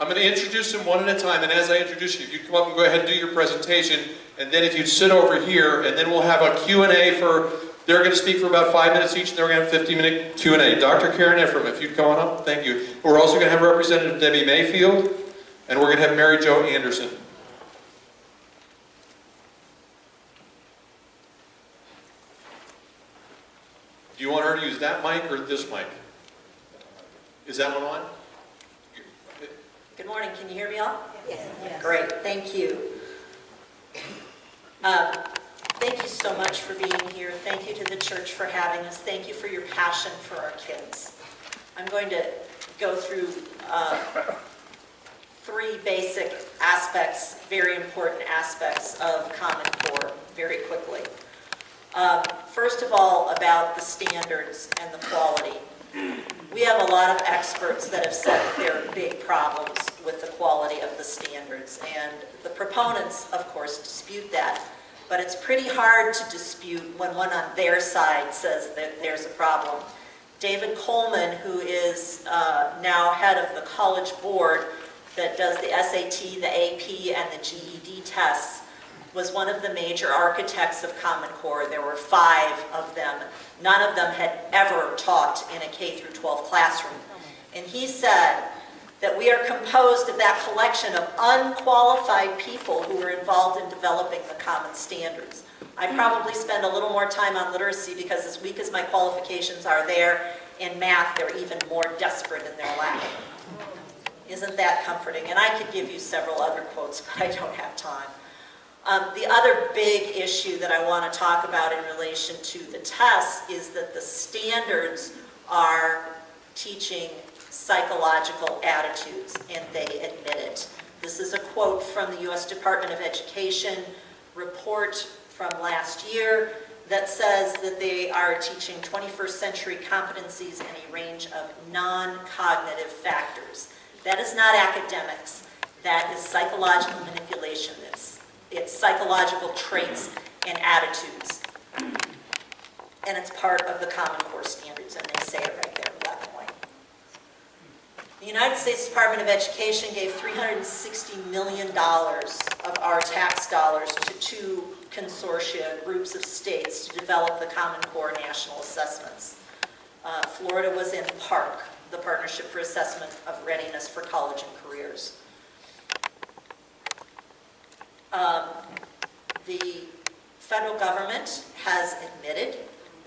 I'm going to introduce them one at a time, and as I introduce you, if you come up and go ahead and do your presentation, and then if you'd sit over here, and then we'll have a Q&A for, they're going to speak for about 5 minutes each, and then we're going to have a 50-minute Q&A. Dr. Karen Ephraim, if you'd come on up, thank you. We're also going to have Representative Debbie Mayfield, and we're going to have Mary Jo Anderson. Do you want her to use that mic or this mic? Is that one on? Good morning. Can you hear me all? Yes. Great. Thank you. Thank you so much for being here. Thank you to the church for having us. Thank you for your passion for our kids. I'm going to go through 3 basic aspects, very important aspects of Common Core very quickly. First of all, about the standards and the quality. We have a lot of experts that have said that there are big problems with the quality of the standards, and the proponents, of course, dispute that. But it's pretty hard to dispute when one on their side says that there's a problem. David Coleman, who is now head of the College Board that does the SAT, the AP, and the GED tests, was one of the major architects of Common Core. There were 5 of them. None of them had ever taught in a K-12 classroom. And he said that we are composed of that collection of unqualified people who were involved in developing the common standards. I probably spend a little more time on literacy because as weak as my qualifications are there, in math they're even more desperate in their lack. Isn't that comforting? And I could give you several other quotes, but I don't have time. The other big issue that I want to talk about in relation to the tests is that the standards are teaching psychological attitudes, and they admit it. This is a quote from the U.S. Department of Education report from last year that says that they are teaching 21st century competencies and a range of non-cognitive factors. That is not academics. That is psychological manipulation. It's psychological traits and attitudes. And it's part of the Common Core standards, and they say it right there in black and white. The United States Department of Education gave $360 million of our tax dollars to 2 consortia, groups of states, to develop the Common Core national assessments. Florida was in PARC, the Partnership for Assessment of Readiness for College and Careers. The federal government has admitted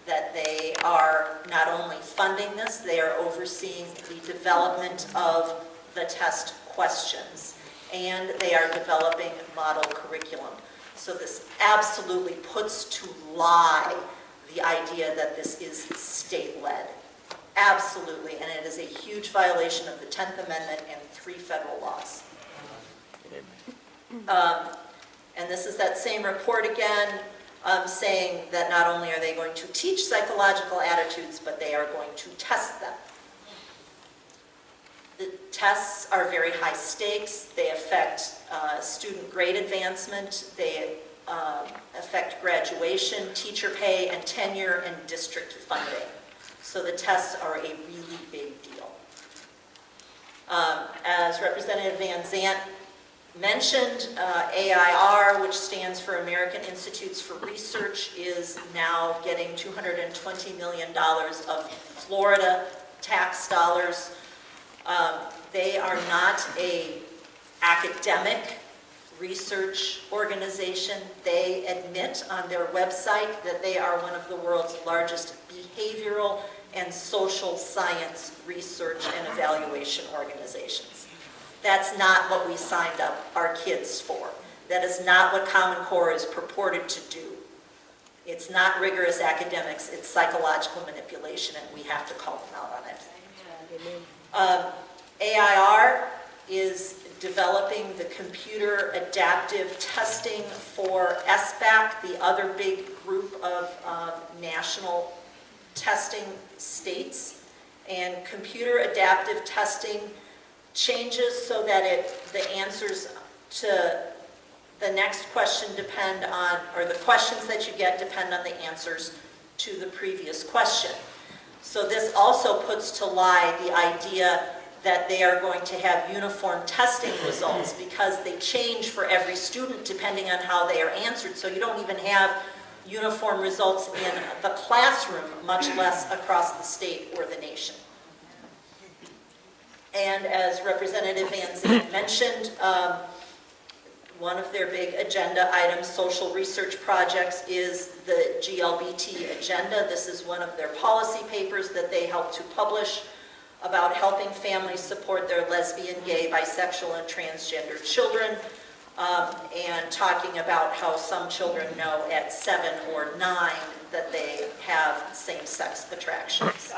that they are not only funding this, they are overseeing the development of the test questions, and they are developing model curriculum. So this absolutely puts to lie the idea that this is state-led. Absolutely, and it is a huge violation of the 10th Amendment and 3 federal laws. And this is that same report again, saying that not only are they going to teach psychological attitudes, but they are going to test them. The tests are very high stakes. They affect student grade advancement. They affect graduation, teacher pay, and tenure and district funding. So the tests are a really big deal. As Representative Van Zandt mentioned, AIR, which stands for American Institutes for Research, is now getting $220 million of Florida tax dollars. They are not an academic research organization. They admit on their website that they are one of the world's largest behavioral and social science research and evaluation organizations. That's not what we signed up our kids for. That is not what Common Core is purported to do. It's not rigorous academics, it's psychological manipulation, and we have to call them out on it. AIR is developing the computer adaptive testing for SBAC, the other big group of national testing states. And computer adaptive testing changes so that the answers to the next question depend on, or the questions that you get depend on the answers to the previous question. So this also puts to lie the idea that they are going to have uniform testing results because they change for every student depending on how they are answered. So you don't even have uniform results in the classroom, much less across the state or the nation. And as Representative Van Zandt mentioned, one of their big agenda items, social research projects, is the GLBT agenda. This is one of their policy papers that they help to publish about helping families support their lesbian, gay, bisexual, and transgender children, and talking about how some children know at 7 or 9 that they have same-sex attractions.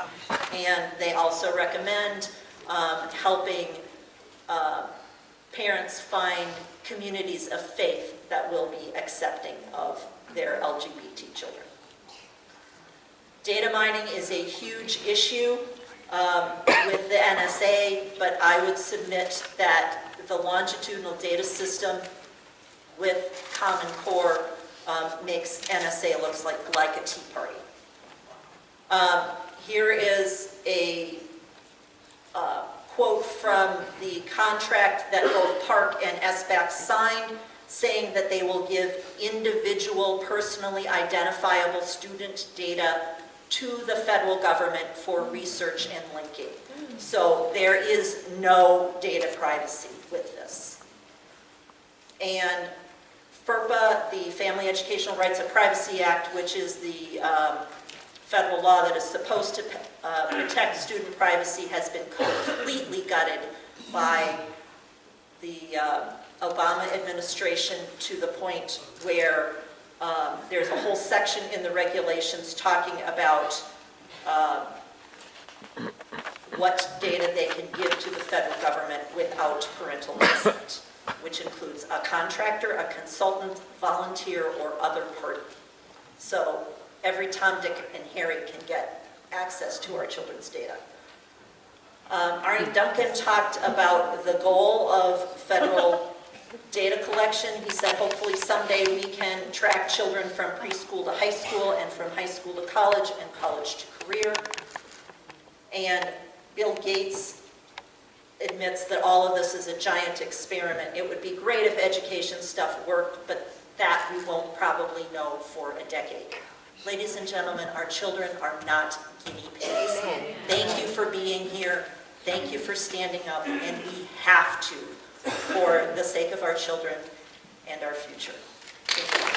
And they also recommend helping parents find communities of faith that will be accepting of their LGBT children. Data mining is a huge issue with the NSA, but I would submit that the longitudinal data system with Common Core makes NSA looks like a tea party. Here is a quote from the contract that both Park and SBAC signed, saying that they will give individual, personally identifiable student data to the federal government for research and linking. So there is no data privacy with this. And FERPA, the Family Educational Rights and Privacy Act, which is the federal law that is supposed to protect student privacy, has been completely gutted by the Obama administration, to the point where there's a whole section in the regulations talking about what data they can give to the federal government without parental consent, which includes a contractor, a consultant, volunteer, or other party. So every Tom, Dick, and Harry can get access to our children's data. Arnie Duncan talked about the goal of federal data collection. He said hopefully someday we can track children from preschool to high school and from high school to college and college to career. And Bill Gates admits that all of this is a giant experiment. It would be great if education stuff worked, but that we won't probably know for a decade. Ladies and gentlemen, our children are not guinea pigs. Thank you for being here. Thank you for standing up, and we have to, for the sake of our children and our future. Thank you.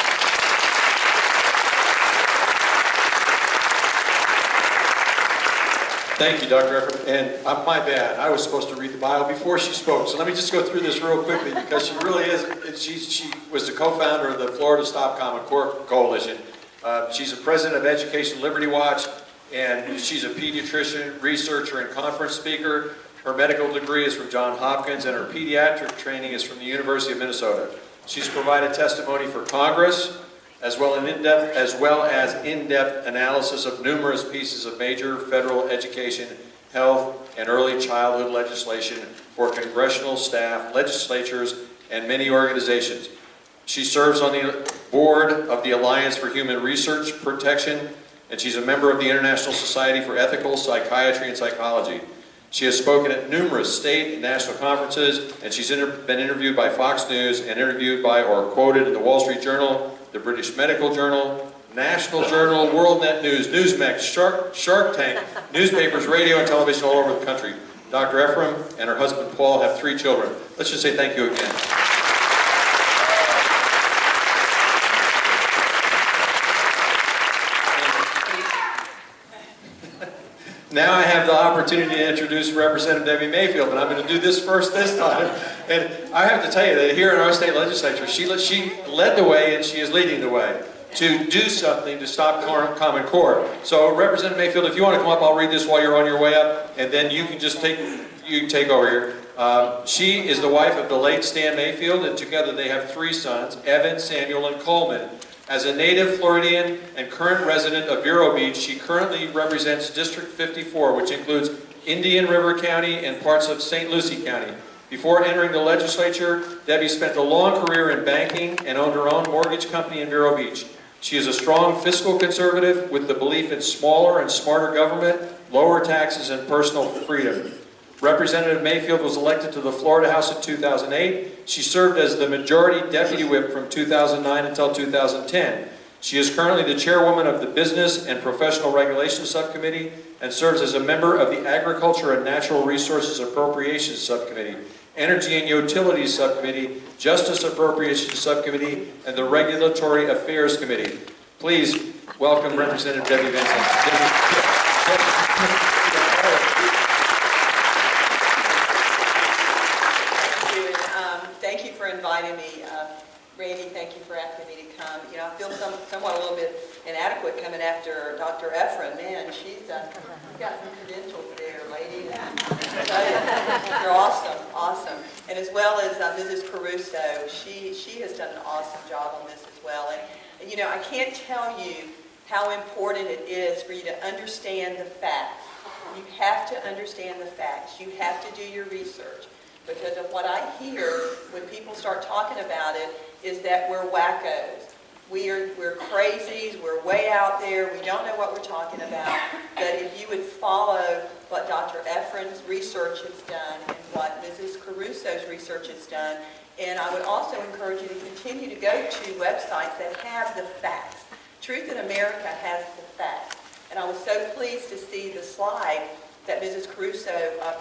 Thank you, Dr. Ephraim. And my bad, I was supposed to read the bio before she spoke, so let me just go through this real quickly, because she really is, she was the co-founder of the Florida Stop Common Core Coalition. She's the president of Education Liberty Watch, and she's a pediatrician, researcher, and conference speaker. Her medical degree is from Johns Hopkins, and her pediatric training is from the University of Minnesota. She's provided testimony for Congress, as well as in-depth analysis of numerous pieces of major federal education, health, and early childhood legislation for congressional staff, legislatures, and many organizations. She serves on the board of the Alliance for Human Research Protection, and she's a member of the International Society for Ethical Psychiatry and Psychology. She has spoken at numerous state and national conferences, and she's been interviewed by Fox News and interviewed by or quoted in the Wall Street Journal, the British Medical Journal, National Journal, WorldNet News, Newsmax, Shark Tank, newspapers, radio, and television all over the country. Dr. Ephraim and her husband Paul have 3 children. Let's just say thank you again. Now I have the opportunity to introduce Representative Debbie Mayfield, and I'm going to do this first this time. And I have to tell you that here in our state legislature, she led the way, and she is leading the way to do something to stop Common Core. So Representative Mayfield, if you want to come up, I'll read this while you're on your way up, and then you can just take over here. She is the wife of the late Stan Mayfield, and together they have 3 sons, Evan, Samuel, and Coleman. As a native Floridian and current resident of Vero Beach, she currently represents District 54, which includes Indian River County and parts of St. Lucie County. Before entering the legislature, Debbie spent a long career in banking and owned her own mortgage company in Vero Beach. She is a strong fiscal conservative with the belief in smaller and smarter government, lower taxes, and personal freedom. Representative Mayfield was elected to the Florida House in 2008. She served as the Majority Deputy Whip from 2009 until 2010. She is currently the chairwoman of the Business and Professional Regulations Subcommittee and serves as a member of the Agriculture and Natural Resources Appropriations Subcommittee, Energy and Utilities Subcommittee, Justice Appropriations Subcommittee, and the Regulatory Affairs Committee. Please welcome Representative Debbie Van Zandt. Thank you for inviting me. Randy, thank you for asking me to come. You know, I feel somewhat a little bit inadequate coming after Dr. Efron. Man, she's got some credentials there, lady. You're awesome, awesome. And as well as Mrs. Caruso, she has done an awesome job on this as well. And you know, I can't tell you how important it is for you to understand the facts. You have to understand the facts. You have to do your research. Because of what I hear when people start talking about it is that we're wackos. We're crazies, we're way out there, we don't know what we're talking about. But if you would follow what Dr. Efron's research has done and what Mrs. Caruso's research has done, and I would also encourage you to continue to go to websites that have the facts. Truth in America has the facts. And I was so pleased to see the slide that Mrs. Caruso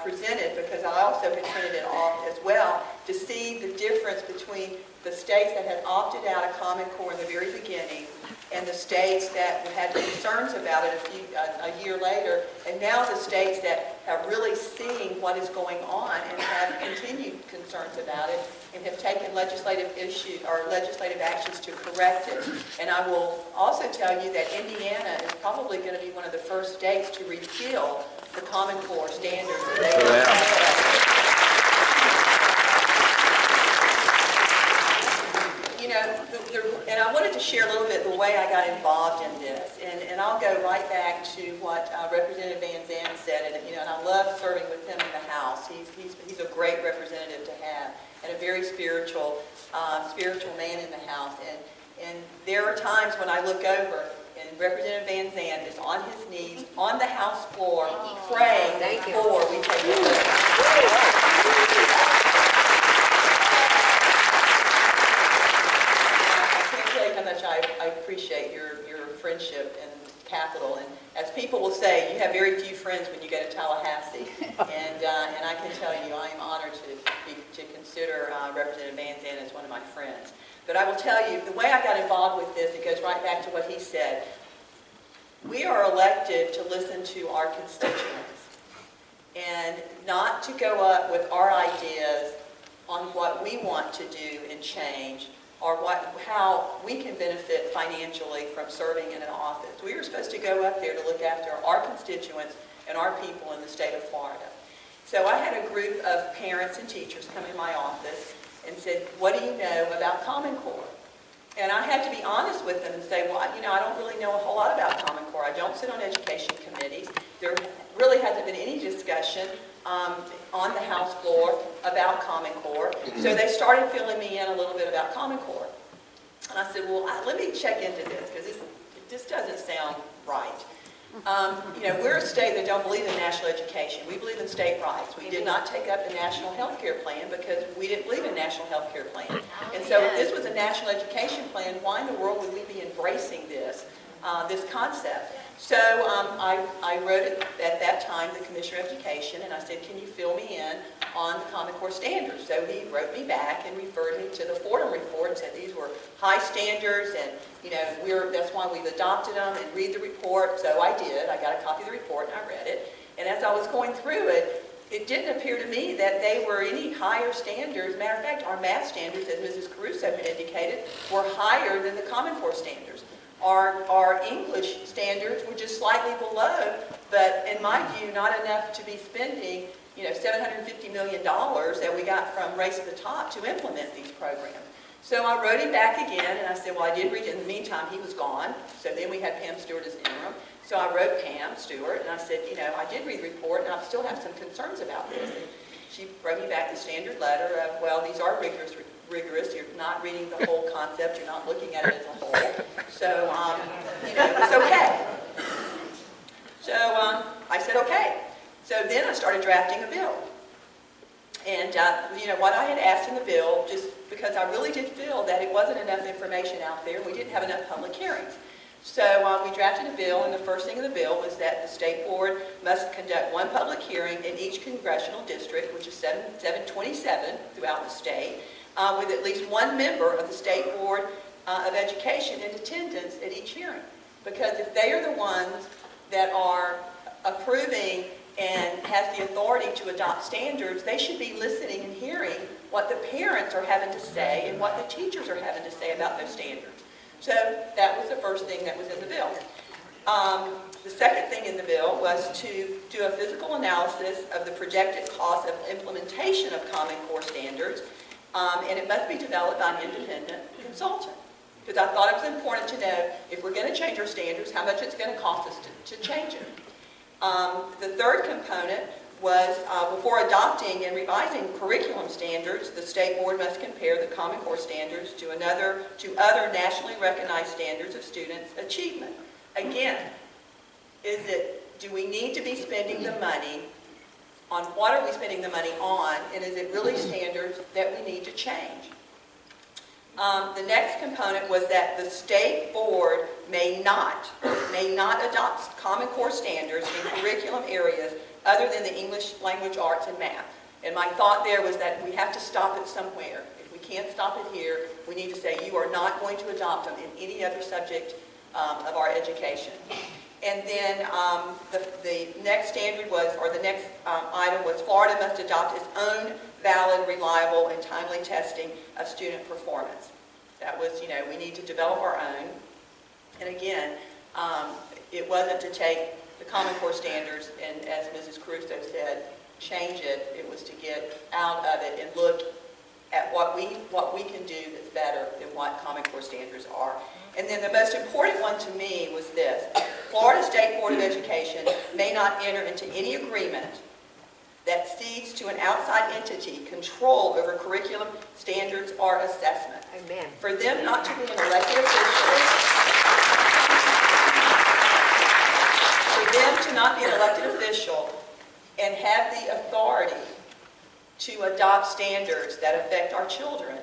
presented, because I also had printed it off as well, to see the difference between the states that had opted out of Common Core in the very beginning and the states that had concerns about it a year later, and now the states that have really seen what is going on and have continued concerns about it and have taken legislative actions to correct it. And I will also tell you that Indiana is probably going to be one of the first states to repeal the Common Core standards that they You know, and I wanted to share a little bit the way I got involved in this, and I'll go right back to what Representative Van Zandt said, and you know, and I love serving with him in the House. He's a great representative to have, and a very spiritual man in the House. And there are times when I look over, and Representative Van Zandt is on his knees on the House floor praying before we take a vote. I appreciate your friendship in Capitol, and as people will say, you have very few friends when you go to Tallahassee, and I can tell you I am honored to consider Representative Van Zandt as one of my friends. But I will tell you, the way I got involved with this, it goes right back to what he said. We are elected to listen to our constituents and not to go up with our ideas on what we want to do and change, or how we can benefit financially from serving in an office. We are supposed to go up there to look after our constituents and our people in the state of Florida. So I had a group of parents and teachers come in my office and said, what do you know about Common Core? And I had to be honest with them and say, well, you know, I don't really know a whole lot about Common Core. I don't sit on education committees. There really hasn't been any discussion on the House floor about Common Core. So they started filling me in a little bit about Common Core. And I said, well, let me check into this, because this doesn't sound right. You know, we're a state that don't believe in national education. We believe in state rights. We did not take up the national health care plan because we didn't believe in national health care plan. And so if this was a national education plan, why in the world would we be embracing this concept? So I wrote it at that time, the Commissioner of Education, and I said, can you fill me in on the Common Core standards? So he wrote me back and referred me to the Fordham report and said these were high standards, and you know, that's why we've adopted them, and read the report. So I did. I got a copy of the report and I read it. And as I was going through it, it didn't appear to me that they were any higher standards. Matter of fact, our math standards, as Mrs. Caruso had indicated, were higher than the Common Core standards. Our English standards were just slightly below, but in my view, not enough to be spending, you know, $750 million that we got from Race to the Top to implement these programs. So I wrote him back again, and I said, well, I did read it. In the meantime, he was gone, so then we had Pam Stewart as interim. So I wrote Pam Stewart, and I said, you know, I did read the report, and I still have some concerns about this. And she wrote me back the standard letter of, well, these are rigorous. You're not reading the whole concept. You're not looking at it as a whole. So, you know, it's okay. So I said, okay. So then I started drafting a bill. And, what I had asked in the bill, just because I really did feel that it wasn't enough information out there, we didn't have enough public hearings. So we drafted a bill, and the first thing in the bill was that the State Board must conduct one public hearing in each congressional district, which is 727 throughout the state, with at least one member of the State Board of Education in attendance at each hearing. Because if they are the ones that are approving and has the authority to adopt standards, they should be listening and hearing what the parents are having to say and what the teachers are having to say about those standards. So that was the first thing that was in the bill. The second thing in the bill was to do a physical analysis of the projected cost of implementation of Common Core standards, and it must be developed by an independent consultant. Because I thought it was important to know, if we're going to change our standards, how much it's going to cost us to change it. The third component was before adopting and revising curriculum standards, the State Board must compare the Common Core standards to other nationally recognized standards of students' achievement. Again, do we need to be spending the money on, what are we spending the money on, and is it really standards that we need to change? The next component was that the State Board may not adopt Common Core standards in curriculum areas other than the English language arts and math. And my thought there was that we have to stop it somewhere. If we can't stop it here, we need to say you are not going to adopt them in any other subject of our education. And then the next standard was, or the next item was, Florida must adopt its own valid, reliable, and timely testing of student performance. That was, we need to develop our own. And again, it wasn't to take the Common Core standards and, as Mrs. Caruso said, change it. It was to get out of it and look at what we can do that's better than what Common Core standards are. And then the most important one to me was this: Florida State Board of Education may not enter into any agreement that cedes to an outside entity control over curriculum standards or assessment. Amen. For them not to be an elected official, and have the authority to adopt standards that affect our children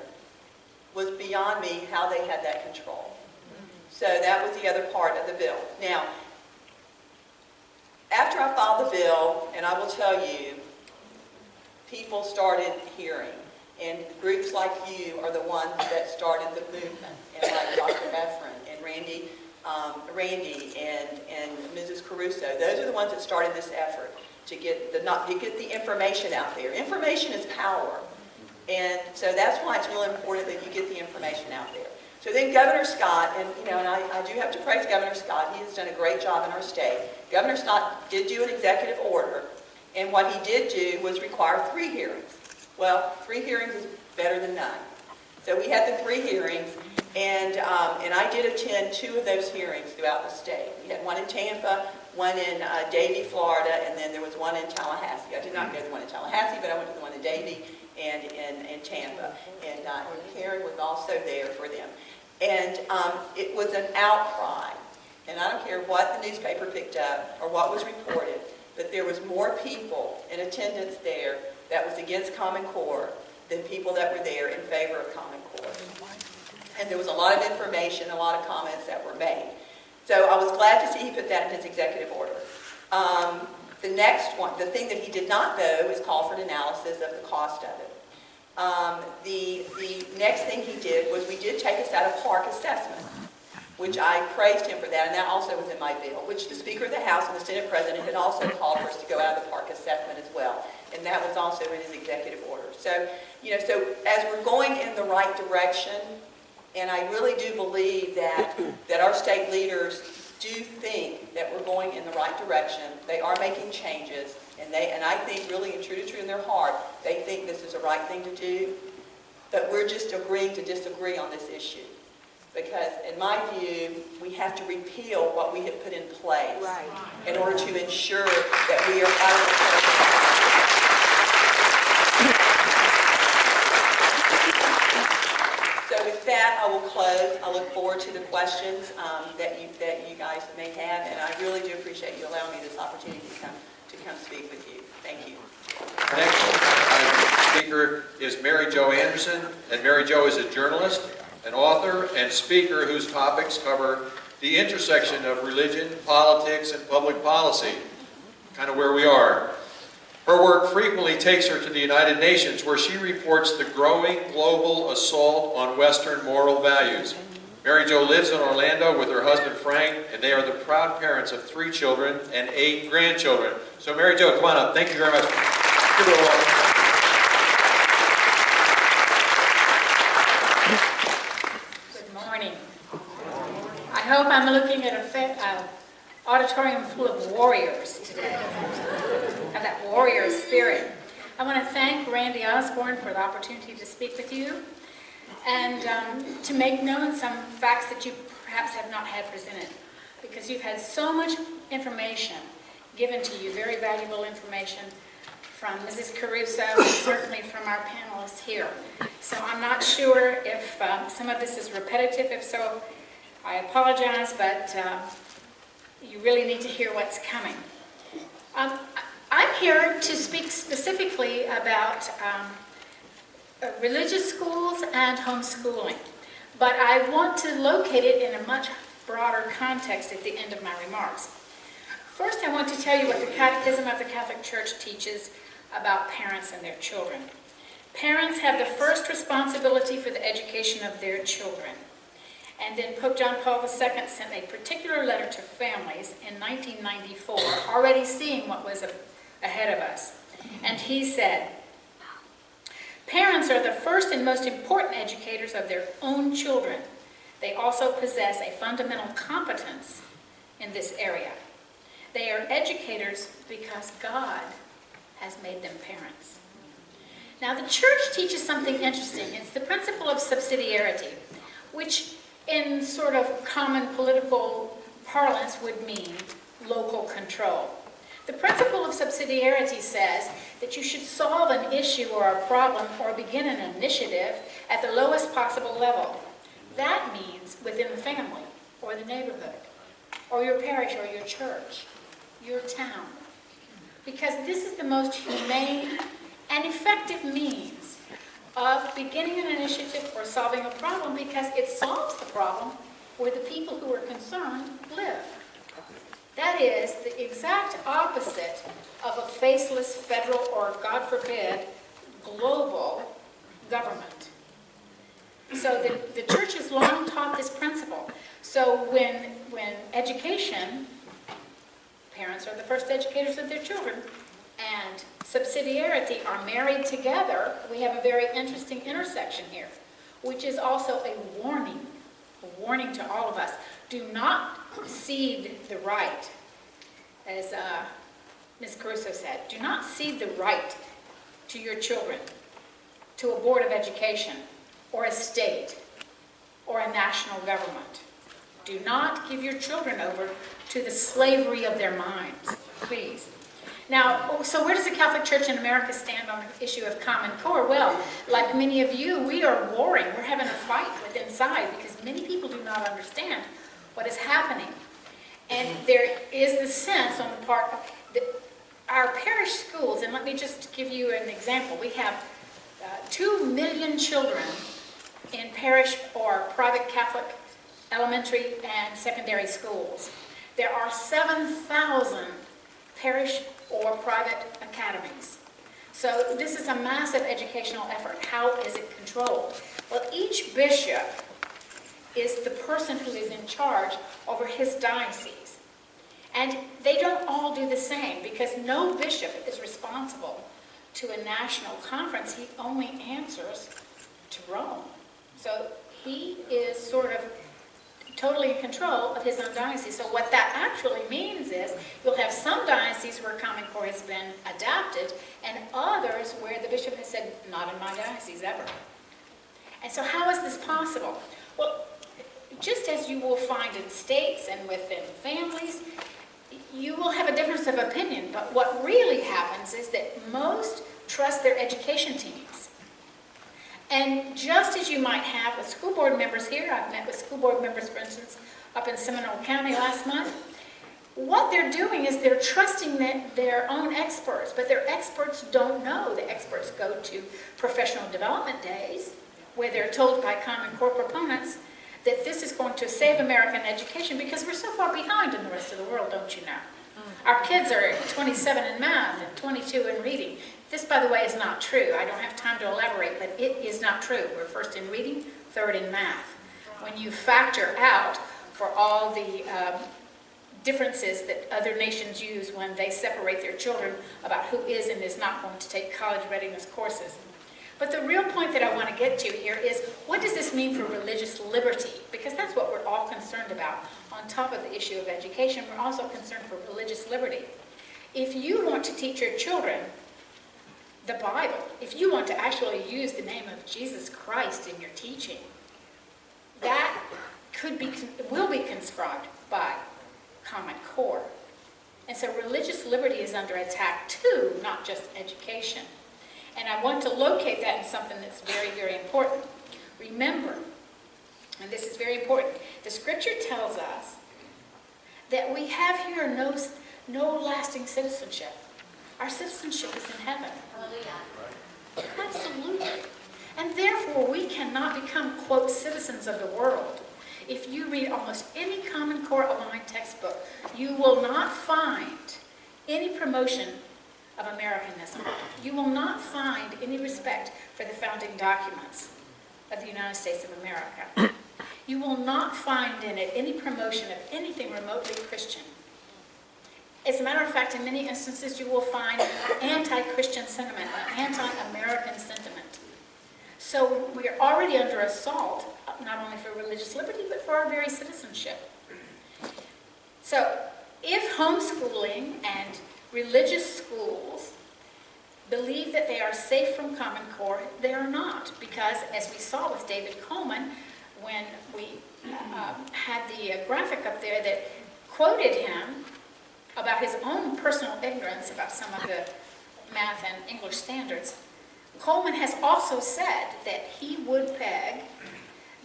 was beyond me how they had that control. So that was the other part of the bill. Now, after I filed the bill, and I will tell you, people started hearing, and groups like you are the ones that started the movement, and like Dr. Efren and Randy and Mrs. Caruso. Those are the ones that started this effort to get the information out there. Information is power, and so that's why it's really important that you get the information out there. So then Governor Scott, and I do have to praise Governor Scott. He has done a great job in our state. Governor Scott did do an executive order, and what he did do was require 3 hearings. Well, 3 hearings is better than none. So we had the 3 hearings, and I did attend 2 of those hearings throughout the state. We had one in Tampa, one in Davie, Florida, and then there was one in Tallahassee. I did not go to the one in Tallahassee, but I went to the one in Davie and in Tampa. And Karen was also there for them. And it was an outcry. And I don't care what the newspaper picked up or what was reported, but there was more people in attendance there that was against Common Core than people that were there in favor of Common Core. And there was a lot of information, a lot of comments that were made. So I was glad to see he put that in his executive order. The next one, the thing that he did not, though, is call for an analysis of the cost of it. The next thing he did was we did take us out of park assessment, which I praised him for that, and that also was in my bill, which the Speaker of the House and the Senate President had also called for us to go out of the park assessment as well, and that was also in his executive order. So, so as we're going in the right direction, and I really do believe that our state leaders do think that we're going in the right direction. They are making changes, and I think really and true in their heart, they think this is the right thing to do, but we're just agreeing to disagree on this issue. Because in my view, we have to repeal what we have put in place in order to ensure that we are out of the With that, I will close. I look forward to the questions that you guys may have, and I really do appreciate you allowing me this opportunity to come to come speak with you. Thank you. Our next speaker is Mary Jo Anderson, and Mary Jo is a journalist, an author, and speaker whose topics cover the intersection of religion, politics, and public policy, kind of where we are. Her work frequently takes her to the United Nations, where she reports the growing global assault on Western moral values. Mary Jo lives in Orlando with her husband Frank, and they are the proud parents of 3 children and 8 grandchildren. So Mary Jo, come on up. Thank you very much. Give her a welcome. Good morning. I hope I'm looking at an auditorium full of warriors today. Have that warrior spirit. I want to thank Randy Osborne for the opportunity to speak with you and to make known some facts that you perhaps have not had presented, because you've had so much information given to you, very valuable information from Mrs. Caruso and certainly from our panelists here. So I'm not sure if some of this is repetitive. If so, I apologize, but you really need to hear what's coming. I'm here to speak specifically about religious schools and homeschooling, but I want to locate it in a much broader context at the end of my remarks. First, I want to tell you what the Catechism of the Catholic Church teaches about parents and their children. Parents have the first responsibility for the education of their children. And then Pope John Paul II sent a particular letter to families in 1994, already seeing what was ahead of us. And he said, "Parents are the first and most important educators of their own children. They also possess a fundamental competence in this area. They are educators because God has made them parents." Now, the church teaches something interesting. It's the principle of subsidiarity, which in sort of common political parlance would mean local control. The principle of subsidiarity says that you should solve an issue or a problem or begin an initiative at the lowest possible level. That means within the family or the neighborhood or your parish or your church, your town. Because this is the most humane and effective means of beginning an initiative or solving a problem, because it solves the problem where the people who are concerned live. That is the exact opposite of a faceless federal or, God forbid, global government. So the church has long taught this principle. So when education, parents are the first educators of their children, and subsidiarity are married together, we have a very interesting intersection here, which is also a warning to all of us. Do not cede the right, as Ms. Caruso said, do not cede the right to your children, to a board of education, or a state, or a national government. Do not give your children over to the slavery of their minds, please. Now, so where does the Catholic Church in America stand on the issue of Common Core? Well, like many of you, we are warring. We're having a fight within inside because many people do not understand what is happening. And there is the sense on the part of our parish schools, and let me just give you an example. We have 2 million children in parish or private Catholic elementary and secondary schools. There are 7,000 parish or private academies. So this is a massive educational effort. How is it controlled? Well, each bishop is the person who is in charge over his diocese. And they don't all do the same, because no bishop is responsible to a national conference. He only answers to Rome. So he is sort of totally in control of his own diocese. So what that actually means is you'll have some dioceses where Common Core has been adapted, and others where the bishop has said, not in my diocese ever. And so how is this possible? Well, just as you will find in states and within families, you will have a difference of opinion, but what really happens is that most trust their education teams. And just as you might have with school board members here, I've met with school board members, for instance, up in Seminole County last month, what they're doing is they're trusting their own experts, but their experts don't know. The experts go to professional development days where they're told by Common Core proponents that this is going to save American education because we're so far behind in the rest of the world, don't you know? Our kids are 27 in math and 22 in reading. This, by the way, is not true. I don't have time to elaborate, but it is not true. We're first in reading, third in math. When you factor out for all the differences that other nations use when they separate their children about who is and is not going to take college readiness courses. But the real point that I want to get to here is, what does this mean for religious liberty? Because that's what we're all concerned about. On top of the issue of education, we're also concerned for religious liberty. If you want to teach your children the Bible, if you want to actually use the name of Jesus Christ in your teaching, that will be conscribed by Common Core. And so religious liberty is under attack too, not just education. And I want to locate that in something that's very, very important. Remember, and this is very important, the scripture tells us that we have here no lasting citizenship. Our citizenship is in heaven. Absolutely. And therefore, we cannot become, quote, citizens of the world. If you read almost any Common Core aligned textbook, you will not find any promotion of Americanism. You will not find any respect for the founding documents of the United States of America. You will not find in it any promotion of anything remotely Christian. As a matter of fact, in many instances, you will find anti-Christian sentiment, anti-American sentiment. So we are already under assault, not only for religious liberty, but for our very citizenship. So if homeschooling and religious schools believe that they are safe from Common Core, they are not. Because as we saw with David Coleman, when we had the graphic up there that quoted him about his own personal ignorance about some of the math and English standards, Coleman has also said that he would peg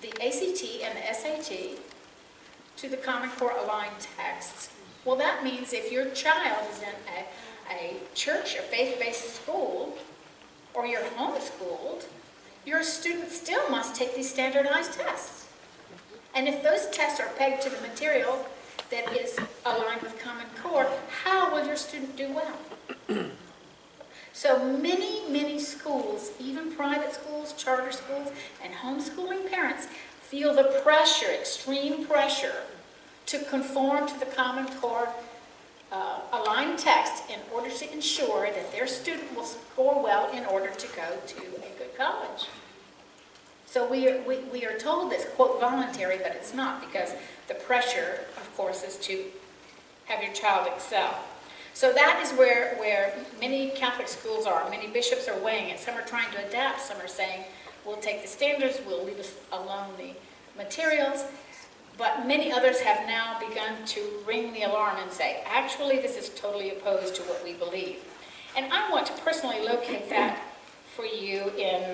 the ACT and the SAT to the Common Core aligned texts. Well, that means if your child is in a church or faith-based school, or you're homeschooled, your student still must take these standardized tests. And if those tests are pegged to the material that is aligned with Common Core, how will your student do well? So many, many schools, even private schools, charter schools, and homeschooling parents feel the pressure, extreme pressure, to conform to the Common Core aligned text in order to ensure that their student will score well in order to go to a good college. So we are told this, quote, voluntary, but it's not, because the pressure, of course, is to have your child excel. So that is where many Catholic schools are. Many bishops are weighing it. Some are trying to adapt. Some are saying, we'll take the standards, we'll leave alone the materials. But many others have now begun to ring the alarm and say, actually, this is totally opposed to what we believe. And I want to personally locate that for you in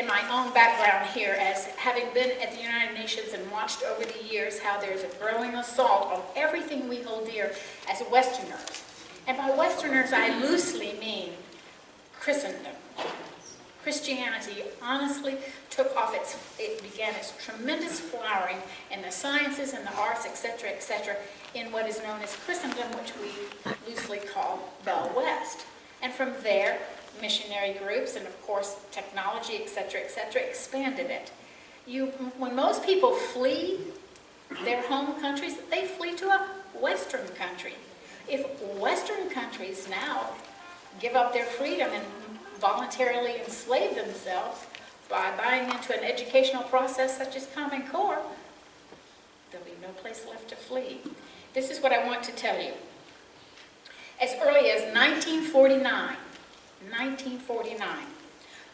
my own background here, as having been at the United Nations and watched over the years how there's a growing assault on everything we hold dear as Westerners. And by Westerners, I loosely mean Christendom. Christianity honestly took off it began its tremendous flowering in the sciences and the arts, etc., in what is known as Christendom, which we loosely call the West. And from there, missionary groups and, of course, technology, etc., expanded it. When most people flee their home countries, they flee to a Western country. If Western countries now give up their freedom and voluntarily enslave themselves by buying into an educational process such as Common Core, there'll be no place left to flee. This is what I want to tell you. As early as 1949,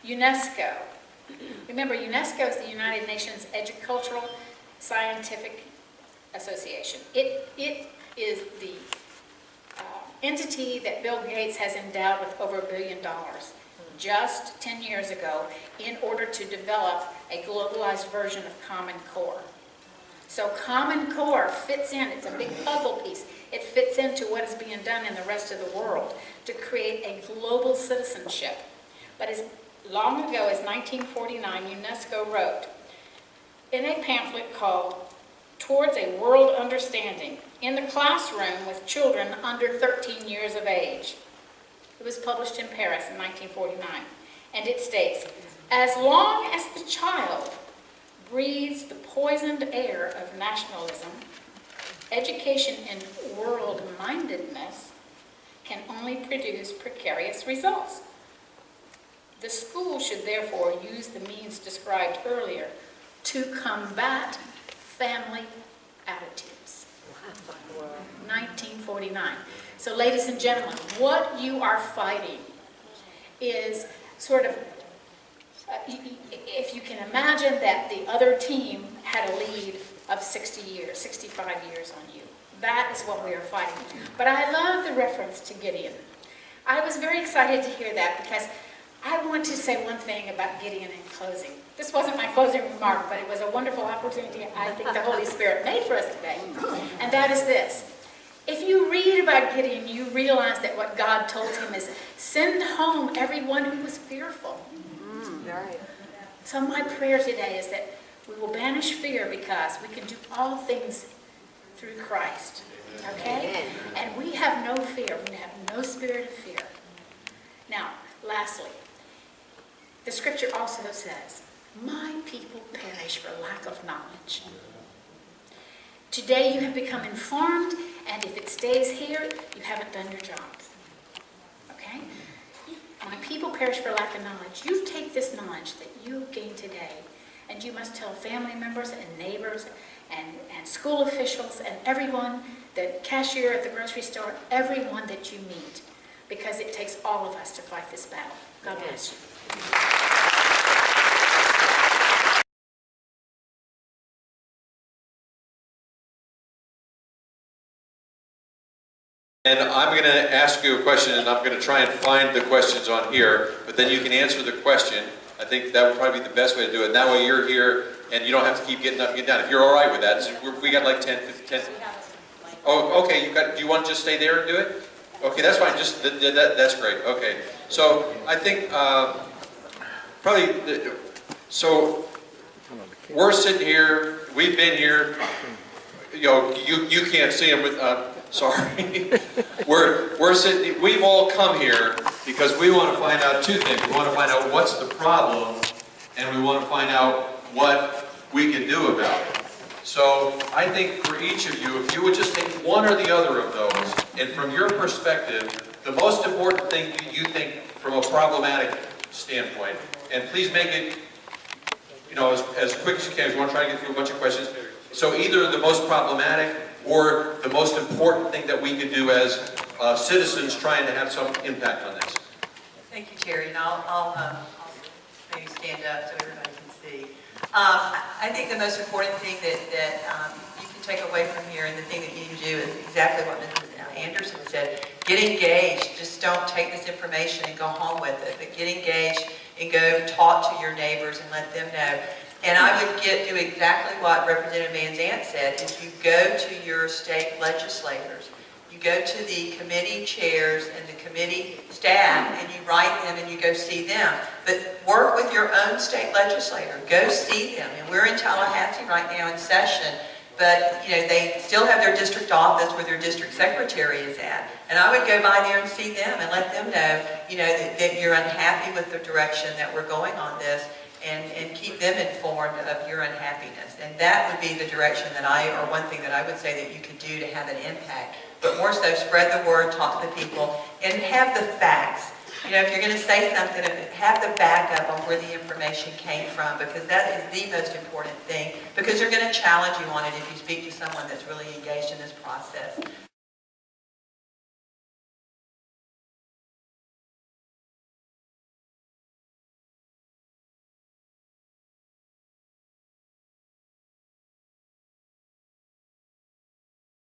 UNESCO, remember UNESCO is the United Nations Educational Scientific Association. It is the entity that Bill Gates has endowed with over $1 billion just 10 years ago in order to develop a globalized version of Common Core. So Common Core fits in, it's a big puzzle piece. It fits into what is being done in the rest of the world to create a global citizenship. But as long ago as 1949, UNESCO wrote in a pamphlet called Towards a World Understanding in the classroom with children under 13 years of age. It was published in Paris in 1949, and it states, as long as the child breathes the poisoned air of nationalism, education in world-mindedness can only produce precarious results. The school should therefore use the means described earlier to combat family attitudes. 1949. So ladies and gentlemen, what you are fighting is sort of, if you can imagine that the other team had a lead of 60 years, 65 years on you. That is what we are fighting. But I love the reference to Gideon. I was very excited to hear that because I want to say one thing about Gideon in closing. This wasn't my closing remark, but it was a wonderful opportunity I think the Holy Spirit made for us today. And that is this. If you read about Gideon, you realize that what God told him is, send home everyone who was fearful. Right. So my prayer today is that we will banish fear because we can do all things through Christ. Okay? And we have no fear. We have no spirit of fear. Now, lastly, the scripture also says, my people perish for lack of knowledge. Today you have become informed, and if it stays here, you haven't done your jobs. Okay? My people perish for lack of knowledge. You take this knowledge that you gain today, and you must tell family members and neighbors and school officials and everyone, the cashier at the grocery store, everyone that you meet, because it takes all of us to fight this battle. God bless you. And I'm going to ask you a question, and I'm going to try and find the questions on here, but then you can answer the question. I think that would probably be the best way to do it. That way you're here, and you don't have to keep getting up and getting down. If you're all right with that, so we got like 10, 15, 10. Oh, okay. Do you want to just stay there and do it? Okay, that's fine. Just that's great. Okay. So I think so we're sitting here. We've been here. You know, you can't see them, but sorry. we're sitting. We've all come here because we want to find out two things. We want to find out what's the problem, and we want to find out what we can do about it. So I think for each of you, if you would just take one or the other of those, and from your perspective, the most important thing you think from a problematic standpoint, and please make it, you know, as quick as you can. We want to try to get through a bunch of questions. So either the most problematic or the most important thing that we could do as citizens trying to have some impact on this. Thank you, Terry, and I'll maybe stand up so everybody can see. I think the most important thing that you can take away from here, and the thing that you need to do, is exactly what Mrs. Anderson said. Get engaged. Just don't take this information and go home with it, but get engaged and go talk to your neighbors and let them know. And I would do exactly what Representative Van Zandt said, is you go to your state legislators, you go to the committee chairs and the committee staff, and you write them and you go see them. But work with your own state legislator. Go see them. And we're in Tallahassee right now in session, but you know, they still have their district office where their district secretary is at. And I would go by there and see them and let them know, you know, that you're unhappy with the direction that we're going on this. And keep them informed of your unhappiness. And that would be the direction that or one thing that I would say that you could do to have an impact. But more so, spread the word, talk to the people, and have the facts. You know, if you're going to say something, have the backup on where the information came from, because that is the most important thing, because they're going to challenge you on it if you speak to someone that's really engaged in this process.